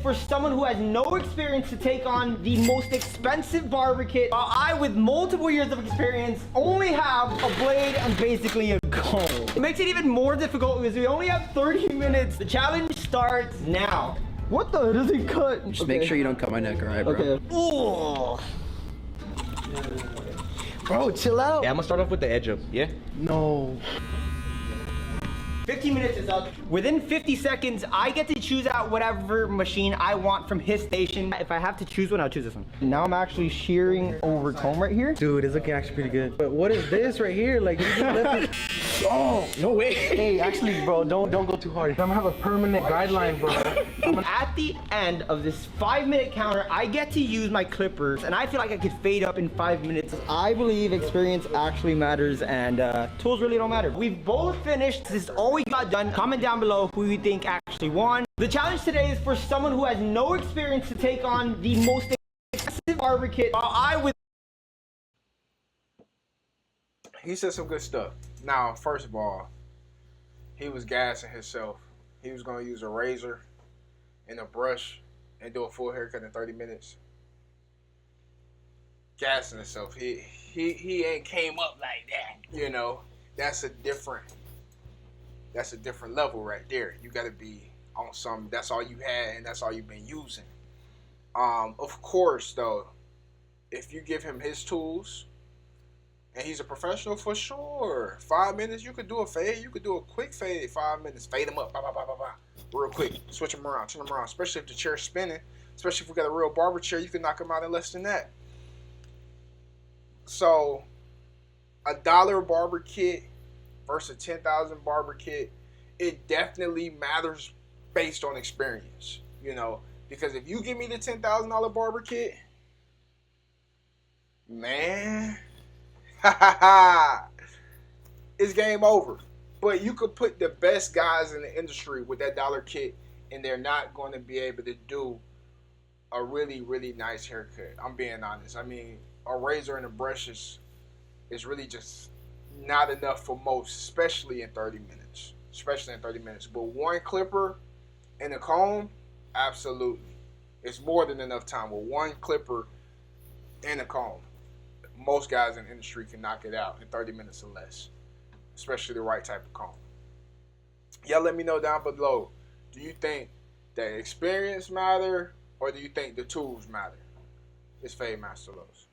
for someone who has no experience to take on the most expensive barber kit, while I, with multiple years of experience, only have a blade and basically a comb. It makes it even more difficult because we only have 30 minutes. The challenge starts now. What the? Does he cut? Just make sure you don't cut my neck, alright, bro? Okay. Ooh. Bro, chill out. Yeah, I'm gonna start off with the edge up, yeah? No. 15 minutes is up. Within 50 seconds, I get to choose out whatever machine I want from his station. If I have to choose one, I'll choose this one. Now I'm actually shearing over comb right here. Dude, it's looking actually pretty good. But what is this right here? Like, you just left it. Oh, no way. Hey, actually, bro, don't go too hard. I'm gonna have a permanent guideline, bro. At the end of this 5-minute counter, I get to use my clippers, and I feel like I could fade up in 5 minutes. I believe experience actually matters, and tools really don't matter. We've both finished. This is all we got done. Comment down below who you think actually won. The challenge today is for someone who has no experience to take on the most expensive barber kit, while I with. He said some good stuff. Now, first of all, he was gassing himself. He was gonna use a razor and a brush and do a full haircut in 30 minutes. Gassing himself. He ain't came up like that. You know, that's a different level right there. You gotta be on something. That's all you had and that's all you've been using. Of course though, if you give him his tools and he's a professional, for sure. 5 minutes, you could do a fade. You could do a quick fade. 5 minutes, fade him up, bah, bah, bah, bah, bah. Real quick. Switch him around, turn him around. Especially if the chair's spinning. Especially if we got a real barber chair, you can knock him out in less than that. So, $1 barber kit versus 10,000 barber kit, it definitely matters based on experience. You know, because if you give me the $10,000 barber kit, man, it's game over. But you could put the best guys in the industry with that dollar kit and they're not going to be able to do a really, really nice haircut. I'm being honest. I mean, a razor and a brush is really just not enough for most, especially in 30 minutes. But one clipper and a comb, absolutely. It's more than enough time with one clipper and a comb. Most guys in the industry can knock it out in 30 minutes or less, especially the right type of comb. Y'all let me know down below. Do you think that experience matter or do you think the tools matter? It's FadeMasterLos.